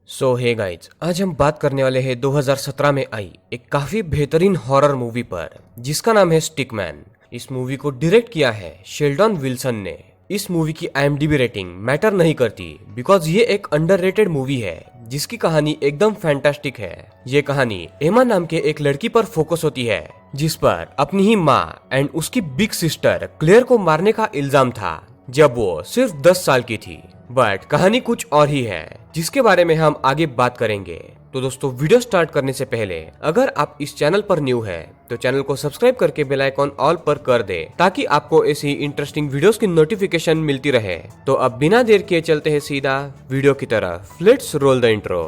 सो hey guys, आज हम बात करने वाले हैं 2017 में आई एक काफी बेहतरीन हॉरर मूवी पर जिसका नाम है स्टिकमैन। इस मूवी को डायरेक्ट किया है शेल्डन विल्सन ने। इस मूवी की IMDb रेटिंग मैटर नहीं करती बिकॉज ये एक अंडररेटेड मूवी है जिसकी कहानी एकदम फैंटास्टिक है। ये कहानी एमा नाम के एक लड़की पर फोकस होती है जिस पर अपनी ही माँ एंड उसकी बिग सिस्टर क्लेयर को मारने का इल्जाम था जब वो सिर्फ 10 साल की थी। बट कहानी कुछ और ही है जिसके बारे में हम आगे बात करेंगे। तो दोस्तों, वीडियो स्टार्ट करने से पहले अगर आप इस चैनल पर न्यू है तो चैनल को सब्सक्राइब करके बेल आइकॉन ऑल पर कर दे ताकि आपको ऐसी इंटरेस्टिंग वीडियोस की नोटिफिकेशन मिलती रहे। तो अब बिना देर किए चलते हैं सीधा वीडियो की तरफ। Let's roll the intro.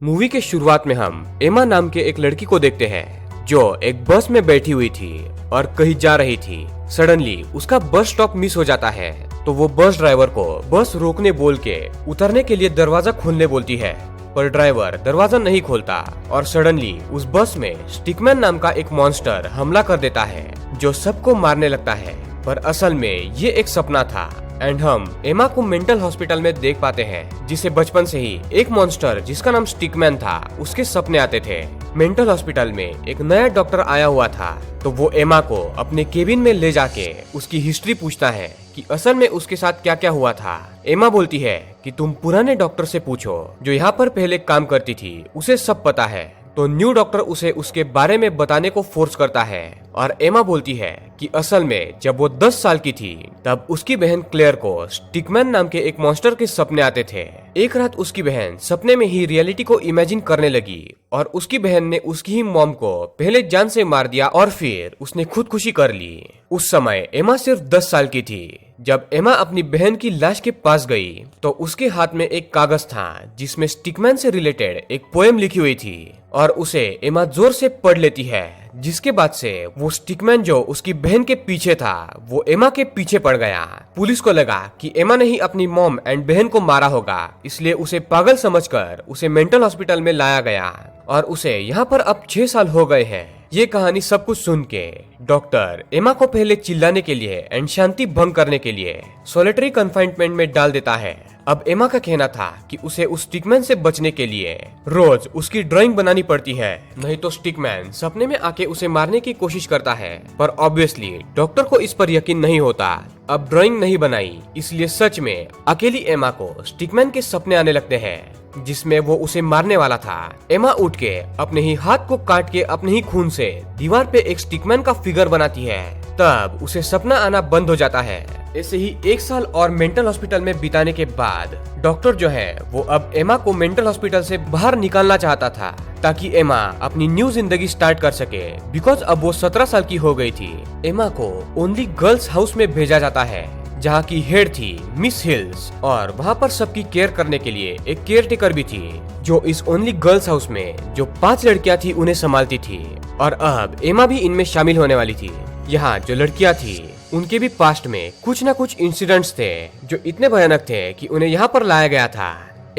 Movie के शुरुआत में हम एमा नाम के एक लड़की को देखते हैं जो एक बस में बैठी हुई थी और कहीं जा रही थी। सडनली उसका बस स्टॉप मिस हो जाता है तो वो बस ड्राइवर को बस रोकने बोल के उतरने के लिए दरवाजा खोलने बोलती है, पर ड्राइवर दरवाजा नहीं खोलता और सडनली उस बस में स्टिकमैन नाम का एक मॉन्स्टर हमला कर देता है जो सबको मारने लगता है। पर असल में ये एक सपना था एंड हम एमा को मेंटल हॉस्पिटल में देख पाते हैं जिसे बचपन से ही एक मॉन्स्टर जिसका नाम स्टिकमैन था उसके सपने आते थे। मेंटल हॉस्पिटल में एक नया डॉक्टर आया हुआ था तो वो एमा को अपने केबिन में ले जाके उसकी हिस्ट्री पूछता है कि असल में उसके साथ क्या क्या हुआ था। एमा बोलती है कि तुम पुराने डॉक्टर से पूछो जो यहाँ पर पहले काम करती थी, उसे सब पता है। तो न्यू डॉक्टर उसे उसके बारे में बताने को फोर्स करता है और एमा बोलती है कि असल में जब वो 10 साल की थी तब उसकी बहन क्लेयर को स्टिकमैन नाम के एक मॉन्स्टर के सपने आते थे। एक रात उसकी बहन सपने में ही रियलिटी को इमेजिन करने लगी और उसकी बहन ने उसकी ही मॉम को पहले जान से मार दिया और फिर उसने खुदकुशी कर ली। उस समय एमा सिर्फ 10 साल की थी। जब एमा अपनी बहन की लाश के पास गई तो उसके हाथ में एक कागज था जिसमें स्टिकमैन से रिलेटेड एक पोएम लिखी हुई थी और उसे एमा जोर से पढ़ लेती है, जिसके बाद से वो स्टिकमैन जो उसकी बहन के पीछे था वो एमा के पीछे पड़ गया। पुलिस को लगा कि एमा ने ही अपनी मॉम एंड बहन को मारा होगा, इसलिए उसे पागल समझकर उसे मेंटल हॉस्पिटल में लाया गया और उसे यहाँ पर अब 6 साल हो गए हैं। ये कहानी सब कुछ सुन के डॉक्टर एमा को पहले चिल्लाने के लिए एंड शांति भंग करने के लिए सोलिटरी कन्फाइनमेंट में डाल देता है। अब एमा का कहना था कि उसे उस स्टिकमैन से बचने के लिए रोज उसकी ड्राइंग बनानी पड़ती है, नहीं तो स्टिकमैन सपने में आके उसे मारने की कोशिश करता है। पर ऑब्वियसली डॉक्टर को इस पर यकीन नहीं होता। अब ड्राइंग नहीं बनाई इसलिए सच में अकेली एमा को स्टिकमैन के सपने आने लगते हैं जिसमें वो उसे मारने वाला था। एमा उठ के अपने ही हाथ को काट के अपने ही खून से दीवार पे एक स्टिकमैन का फिगर बनाती है, तब उसे सपना आना बंद हो जाता है। ऐसे ही 1 साल और मेंटल हॉस्पिटल में बिताने के बाद डॉक्टर जो है वो अब एमा को मेंटल हॉस्पिटल से बाहर निकालना चाहता था ताकि एमा अपनी न्यू जिंदगी स्टार्ट कर सके बिकॉज अब वो 17 साल की हो गई थी। एमा को ओनली गर्ल्स हाउस में भेजा जाता है जहाँ की हेड थी मिस हिल्स और वहाँ पर सबकी केयर करने के लिए एक केयर टेकर भी थी जो इस ओनली गर्ल्स हाउस में जो 5 लड़कियाँ थी उन्हें संभालती थी और अब एमा भी इनमें शामिल होने वाली थी। यहाँ जो लड़कियाँ थी उनके भी पास्ट में कुछ न कुछ इंसिडेंट्स थे जो इतने भयानक थे कि उन्हें यहाँ पर लाया गया था।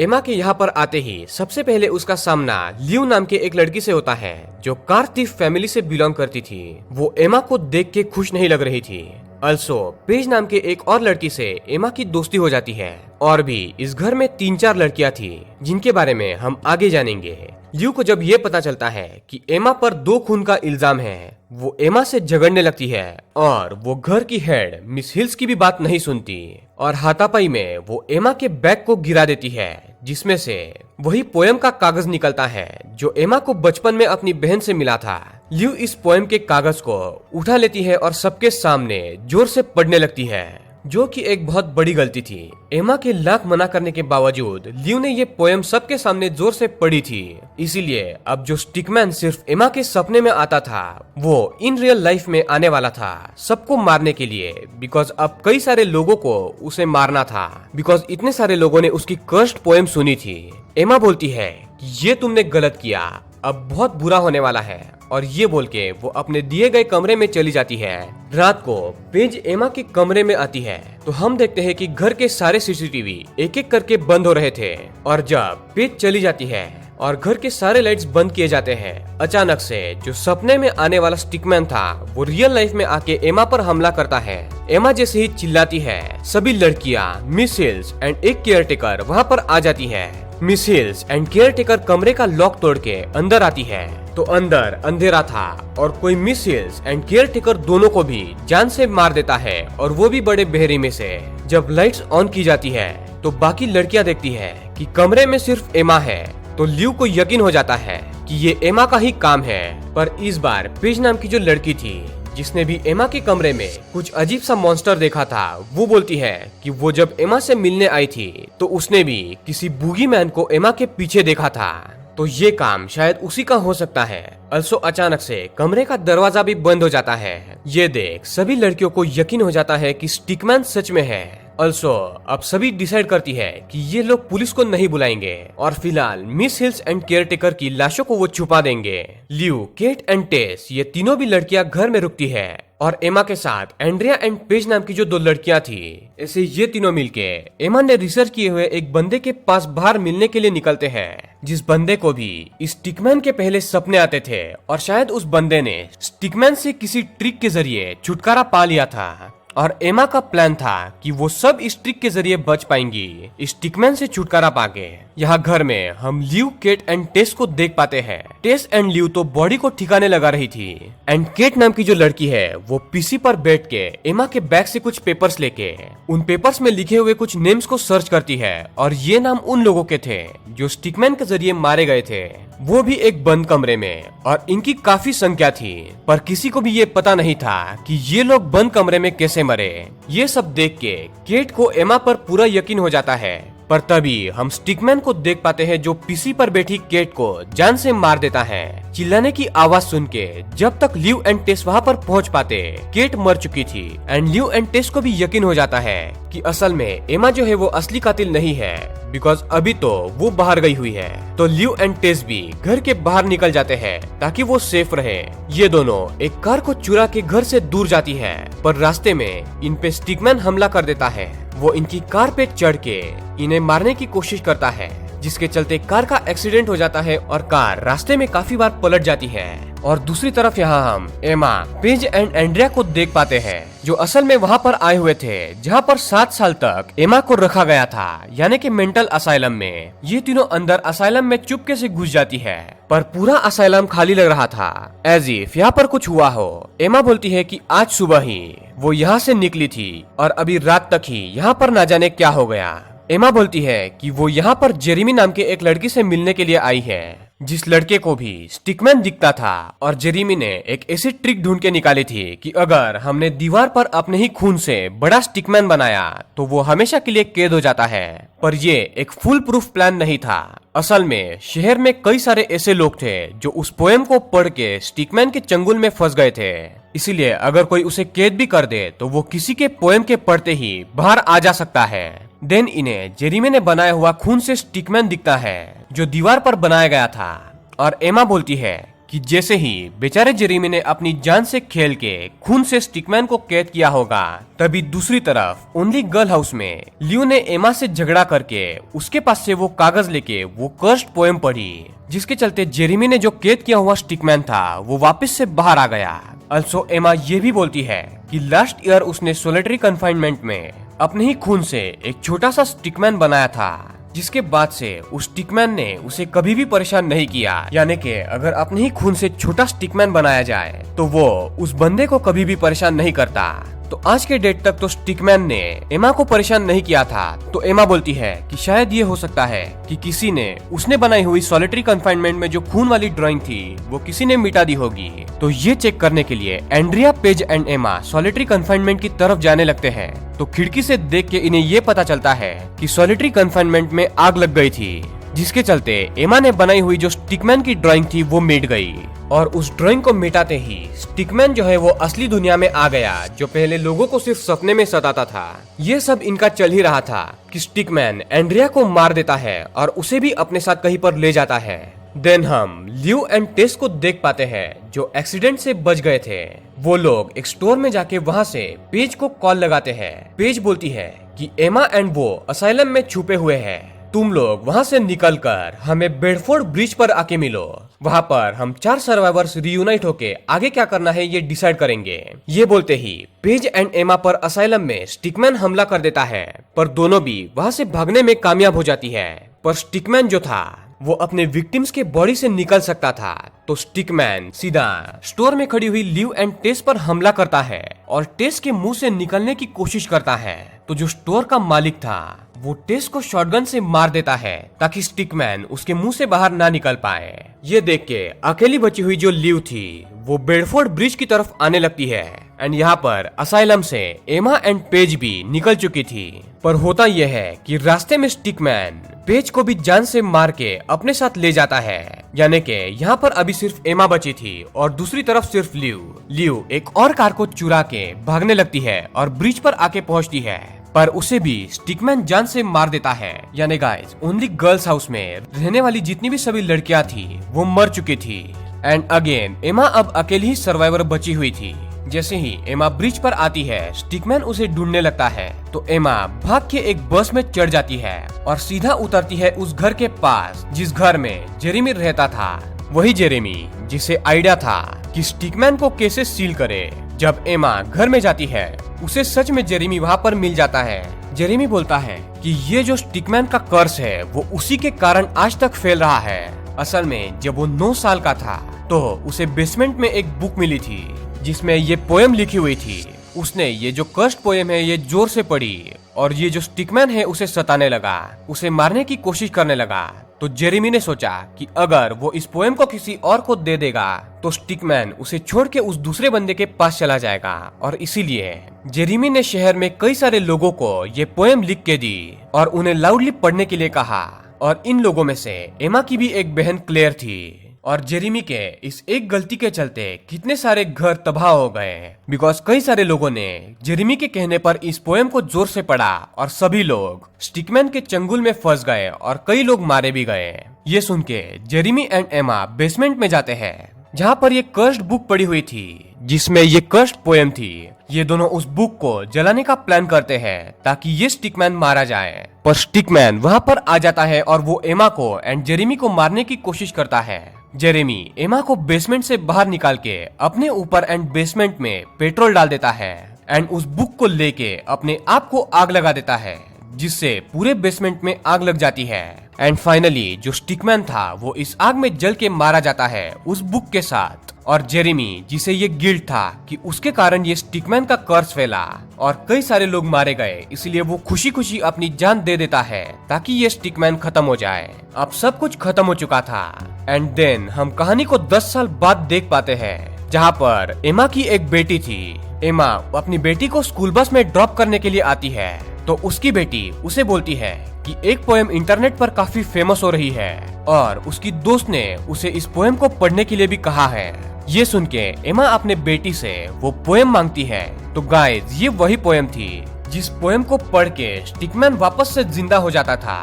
एमा के यहाँ पर आते ही सबसे पहले उसका सामना लियो नाम के एक लड़की से होता है जो कार थीफ फैमिली से बिलोंग करती थी। वो एमा को देख के खुश नहीं लग रही थी। अल्सो पेज नाम के एक और लड़की से एमा की दोस्ती हो जाती है और भी इस घर में 3-4 लड़कियां थी जिनके बारे में हम आगे जानेंगे। लियो को जब ये पता चलता है कि एमा पर 2 खून का इल्जाम है, वो एमा से झगड़ने लगती है और वो घर की हेड मिस हिल्स की भी बात नहीं सुनती और हाथापाई में वो एमा के बैग को गिरा देती है जिसमें से वही पोएम का कागज निकलता है जो एमा को बचपन में अपनी बहन से मिला था। लियो इस पोएम के कागज को उठा लेती है और सबके सामने जोर से पढ़ने लगती है जो कि एक बहुत बड़ी गलती थी। एमा के लाख मना करने के बावजूद लियो ने ये पोएम सबके सामने जोर से पढ़ी थी, इसीलिए अब जो स्टिकमैन सिर्फ एमा के सपने में आता था वो इन रियल लाइफ में आने वाला था सबको मारने के लिए बिकॉज अब कई सारे लोगों को उसे मारना था बिकॉज इतने सारे लोगों ने उसकी कर्स्ड पोएम सुनी थी। एमा बोलती है कि ये तुमने गलत किया, अब बहुत बुरा होने वाला है और ये बोल के वो अपने दिए गए कमरे में चली जाती है। रात को पेज एमा के कमरे में आती है तो हम देखते हैं कि घर के सारे CCTV एक एक करके बंद हो रहे थे और जब पेज चली जाती है और घर के सारे लाइट्स बंद किए जाते हैं। अचानक से जो सपने में आने वाला स्टिकमैन था वो रियल लाइफ में आके एमा पर हमला करता है। एमा जैसे ही चिल्लाती है सभी लड़कियां, मिस हिल्स एंड एक केयरटेकर वहाँ पर आ जाती है। मिस हिल्स एंड केयरटेकर कमरे का लॉक तोड़ के अंदर आती है तो अंदर अंधेरा था और कोई मिस हिल्स एंड केयरटेकर दोनों को भी जान से मार देता है और वो भी बड़े बेहरी में से। जब लाइट्स ऑन की जाती है तो बाकी लड़कियां देखती है कि कमरे में सिर्फ एमा है तो ल्यू को यकीन हो जाता है कि ये एमा का ही काम है। पर इस बार पेज नाम की जो लड़की थी जिसने भी एमा के कमरे में कुछ अजीब सा मॉन्स्टर देखा था वो बोलती है कि वो जब एमा से मिलने आई थी तो उसने भी किसी बूगी मैन को एमा के पीछे देखा था, तो ये काम शायद उसी का हो सकता है। अल्सो अचानक से कमरे का दरवाजा भी बंद हो जाता है। ये देख सभी लड़कियों को यकीन हो जाता है कि स्टिकमैन सच में है। अल्सो अब सभी डिसाइड करती है कि ये लोग पुलिस को नहीं बुलाएंगे और फिलहाल मिस हिल्स एंड केयरटेकर की लाशों को वो छुपा देंगे। ल्यू, केट एंड टेस ये तीनों भी लड़कियां घर में रुकती है और एमा के साथ एंड्रिया एंड पेज नाम की जो दो लड़कियां थी। ऐसे ये तीनों मिलके एमा ने रिसर्च किए हुए एक बंदे के पास बाहर मिलने के लिए निकलते हैं जिस बंदे को भी स्टिकमैन के पहले सपने आते थे और शायद उस बंदे ने स्टिकमैन से किसी ट्रिक के जरिए छुटकारा पा लिया था और एमा का प्लान था कि वो सब इस ट्रिक के जरिए बच पाएंगी स्टिकमैन से छुटकारा पाके। यहाँ घर में हम ल्यू, केट एंड टेस को देख पाते हैं। टेस एंड ल्यू तो बॉडी को ठिकाने लगा रही थी एंड केट नाम की जो लड़की है वो पीसी पर बैठ के एमा के बैग से कुछ पेपर्स लेके उन पेपर्स में लिखे हुए कुछ नेम्स को सर्च करती है और ये नाम उन लोगों के थे जो स्टिकमैन के जरिए मारे गए थे, वो भी एक बंद कमरे में, और इनकी काफी संख्या थी पर किसी को भी ये पता नहीं था कि ये लोग बंद कमरे में कैसे मरे। ये सब देख के केट को एमा पर पूरा यकीन हो जाता है पर तभी हम स्टिकमैन को देख पाते हैं जो पीसी पर बैठी केट को जान से मार देता है। चिल्लाने की आवाज सुन के जब तक ल्यू एंड टेस वहाँ पर पहुँच पाते केट मर चुकी थी एंड ल्यू एंड टेस को भी यकीन हो जाता है कि असल में एमा जो है वो असली कातिल नहीं है बिकॉज अभी तो वो बाहर गई हुई है। तो ल्यू एंड टेस भी घर के बाहर निकल जाते हैं ताकि वो सेफ रहे। ये दोनों एक कार को चुरा के घर से दूर जाती है पर रास्ते में इन पे स्टिकमैन हमला कर देता है। वो इनकी कार पे चढ़ के इन्हें मारने की कोशिश करता है जिसके चलते कार का एक्सीडेंट हो जाता है और कार रास्ते में काफी बार पलट जाती है। और दूसरी तरफ यहाँ हम एमा, पेज एंड एंड्रिया को देख पाते हैं जो असल में वहाँ पर आए हुए थे जहाँ पर 7 साल तक एमा को रखा गया था यानी कि मेंटल असाइलम में। ये तीनों अंदर असाइलम में चुपके से घुस जाती है पर पूरा असाइलम खाली लग रहा था एज इफ यहाँ पर कुछ हुआ हो। एमा बोलती है कि आज सुबह ही वो यहाँ से निकली थी और अभी रात तक ही यहाँ पर ना जाने क्या हो गया। एमा बोलती है कि वो यहाँ पर जेरेमी नाम के एक लड़की से मिलने के लिए आई है जिस लड़के को भी स्टिकमैन दिखता था और जेरेमी ने एक ऐसी ट्रिक ढूंढ के निकाली थी कि अगर हमने दीवार पर अपने ही खून से बड़ा स्टिकमैन बनाया तो वो हमेशा के लिए कैद हो जाता है। पर ये एक फुल प्रूफ प्लान नहीं था। असल में शहर में कई सारे ऐसे लोग थे जो उस पोएम को पढ़ के स्टिकमैन के चंगुल में फंस गए थे, इसीलिए अगर कोई उसे कैद भी कर दे तो वो किसी के पोएम के पढ़ते ही बाहर आ जा सकता है। देन इन्हें जेरेमी ने बनाया हुआ खून से स्टिकमैन दिखता है जो दीवार पर बनाया गया था और एमा बोलती है कि जैसे ही बेचारे जेरेमी ने अपनी जान से खेल के खून से स्टिकमैन को कैद किया होगा तभी दूसरी तरफ ओनली गर्ल हाउस में ल्यू ने एमा से झगड़ा करके उसके पास से वो कागज लेके वो कर्स्ड पोएम पढ़ी जिसके चलते जेरेमी ने जो कैद किया हुआ स्टिकमैन था वो वापस से बाहर आ गया। अल्सो एमा ये भी बोलती है कि लास्ट ईयर उसने सोलिटरी कन्फाइनमेंट में अपने ही खून से एक छोटा सा स्टिकमैन बनाया था जिसके बाद से उस स्टिकमैन ने उसे कभी भी परेशान नहीं किया। यानी कि अगर अपने ही खून से छोटा स्टिकमैन बनाया जाए तो वो उस बंदे को कभी भी परेशान नहीं करता। तो आज के डेट तक तो स्टिकमैन ने एमा को परेशान नहीं किया था। तो एमा बोलती है कि शायद ये हो सकता है कि किसी ने उसने बनाई हुई सॉलिटरी कन्फाइनमेंट में जो खून वाली ड्राइंग थी वो किसी ने मिटा दी होगी। तो ये चेक करने के लिए एंड्रिया, पेज एंड एमा सॉलिटरी कन्फाइनमेंट की तरफ जाने लगते हैं। तो खिड़की से देख के इन्हें ये पता चलता है कि सॉलिटरी कन्फाइनमेंट में आग लग गई थी जिसके चलते एमा ने बनाई हुई जो स्टिकमैन की ड्राइंग थी वो मिट गई और उस ड्राइंग को मिटाते ही स्टिकमैन जो है वो असली दुनिया में आ गया जो पहले लोगों को सिर्फ सपने में सताता था। ये सब इनका चल ही रहा था कि स्टिकमैन एंड्रिया को मार देता है और उसे भी अपने साथ कहीं पर ले जाता है। देन हम ल्यू एंड टेस को देख पाते हैं जो एक्सीडेंट से बच गए थे। वो लोग एक स्टोर में जाके वहाँ से पेज को कॉल लगाते हैं। पेज बोलती है कि एमा एंड वो असाइलम में छुपे हुए हैं तुम लोग वहाँ से निकलकर हमें बेडफोर्ड ब्रिज पर आके मिलो। वहाँ पर हम 4 सर्वाइवर्स रियूनाइट होके आगे क्या करना है ये डिसाइड करेंगे। ये बोलते ही पेज एंड एमा पर असाइलम में स्टिकमैन हमला कर देता है, पर दोनों भी वहाँ से भागने में कामयाब हो जाती है। पर स्टिकमैन जो था वो अपने विक्टिम्स के बॉडी से निकल सकता था, तो स्टिकमैन सीधा स्टोर में खड़ी हुई लिव एंड टेस पर हमला करता है और टेस के मुंह से निकलने की कोशिश करता है। तो जो स्टोर का मालिक था वो टेस को शॉटगन से मार देता है ताकि स्टिकमैन उसके मुंह से बाहर ना निकल पाए। ये देख के अकेली बची हुई जो लिव थी वो बेडफोर्ड ब्रिज की तरफ आने लगती है एंड यहाँ पर असाइलम से एमा एंड पेज भी निकल चुकी थी। पर होता यह है कि रास्ते में स्टिकमैन पेज को भी जान से मार के अपने साथ ले जाता है, यानी कि यहाँ पर अभी सिर्फ एमा बची थी और दूसरी तरफ सिर्फ लिव एक और कार को चुरा के भागने लगती है और ब्रिज पर आके पहुँचती है, पर उसे भी स्टिकमैन जान से मार देता है। यानी गाइस ओनली गर्ल्स हाउस में रहने वाली जितनी भी सभी लड़कियां थी वो मर चुकी थी एंड अगेन एमा अब अकेली ही सर्वाइवर बची हुई थी। जैसे ही एमा ब्रिज पर आती है स्टिकमैन उसे ढूंढने लगता है, तो एमा भाग के एक बस में चढ़ जाती है और सीधा उतरती है उस घर के पास जिस घर में जेरेमी रहता था। वही जेरेमी जिसे आइडिया था कि स्टिकमैन को कैसे सील करे। जब एमा घर में जाती है उसे सच में जेरेमी वहाँ पर मिल जाता है। जेरेमी बोलता है कि ये जो स्टिकमैन का कर्स है वो उसी के कारण आज तक फैल रहा है। असल में जब वो 9 साल का था तो उसे बेसमेंट में एक बुक मिली थी जिसमें ये पोएम लिखी हुई थी। उसने ये जो कर्स्ड पोएम है ये जोर से पढ़ी और ये जो स्टिकमैन है उसे सताने लगा, उसे मारने की कोशिश करने लगा। तो जेरेमी ने सोचा कि अगर वो इस पोएम को किसी और को दे देगा तो स्टिकमैन उसे छोड़ के उस दूसरे बंदे के पास चला जाएगा, और इसीलिए जेरेमी ने शहर में कई सारे लोगों को ये पोएम लिख के दी और उन्हें लाउडली पढ़ने के लिए कहा। और इन लोगों में से एमा की भी एक बहन क्लेयर थी, और जेरेमी के इस एक गलती के चलते कितने सारे घर तबाह हो गए, बिकॉज कई सारे लोगों ने जेरेमी के कहने पर इस पोएम को जोर से पढ़ा और सभी लोग स्टिकमैन के चंगुल में फंस गए और कई लोग मारे भी गए। ये सुन के जेरेमी एंड एमा बेसमेंट में जाते हैं जहाँ पर ये कर्स्ड बुक पड़ी हुई थी जिसमें ये कर्स्ड पोएम थी। ये दोनों उस बुक को जलाने का प्लान करते हैं ताकि ये स्टिकमैन मारा जाए, पर स्टिकमैन वहाँ पर आ जाता है और वो एमा को एंड जेरेमी को मारने की कोशिश करता है। जेरेमी एमा को बेसमेंट से बाहर निकाल के अपने ऊपर एंड बेसमेंट में पेट्रोल डाल देता है एंड उस बुक को लेके अपने आप को आग लगा देता है, जिससे पूरे बेसमेंट में आग लग जाती है। एंड फाइनली जो स्टिकमैन था वो इस आग में जल के मारा जाता है उस बुक के साथ। और जेरेमी जिसे ये गिल्ट था कि उसके कारण ये स्टिकमैन का कर्स फैला और कई सारे लोग मारे गए, इसलिए वो खुशी खुशी अपनी जान दे देता है ताकि ये स्टिकमैन खत्म हो जाए। अब सब कुछ खत्म हो चुका था एंड देन हम कहानी को 10 साल बाद देख पाते हैं जहाँ पर एमा की एक बेटी थी। एमा अपनी बेटी को स्कूल बस में ड्रॉप करने के लिए आती है, तो उसकी बेटी उसे बोलती है कि एक पोएम इंटरनेट पर काफी फेमस हो रही है और उसकी दोस्त ने उसे इस पोएम को पढ़ने के लिए भी कहा है। ये सुन के एमा अपने बेटी से वो पोएम मांगती है। तो गाइस ये वही पोएम थी जिस पोएम को पढ़ के स्टिकमैन वापस से जिंदा हो जाता था।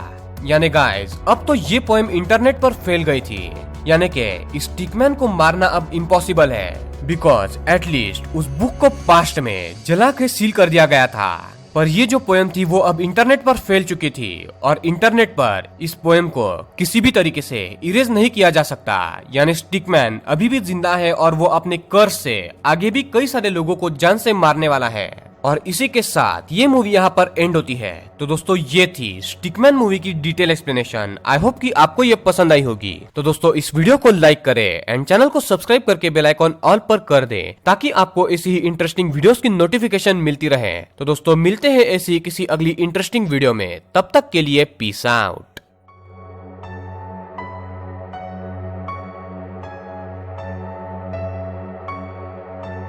यानी गाइस अब तो ये पोएम इंटरनेट पर फैल गई थी, यानी कि स्टिकमैन को मारना अब इम्पॉसिबल है, बिकॉज एटलीस्ट उस बुक को पास्ट में जला के सील कर दिया गया था। पर ये जो पोएम थी वो अब इंटरनेट पर फैल चुकी थी और इंटरनेट पर इस पोएम को किसी भी तरीके से इरेज नहीं किया जा सकता। यानी स्टिकमैन अभी भी जिंदा है और वो अपने कर्स से आगे भी कई सारे लोगों को जान से मारने वाला है। और इसी के साथ ये मूवी यहाँ पर एंड होती है। तो दोस्तों ये थी स्टिकमैन मूवी की डिटेल एक्सप्लेनेशन। आई होप कि आपको ये पसंद आई होगी। तो दोस्तों इस वीडियो को लाइक करें एंड चैनल को सब्सक्राइब करके बेल आइकॉन ऑल पर कर दें ताकि आपको ऐसी ही इंटरेस्टिंग वीडियोस की नोटिफिकेशन मिलती रहे। तो दोस्तों मिलते हैं ऐसी किसी अगली इंटरेस्टिंग वीडियो में, तब तक के लिए पीस आउट।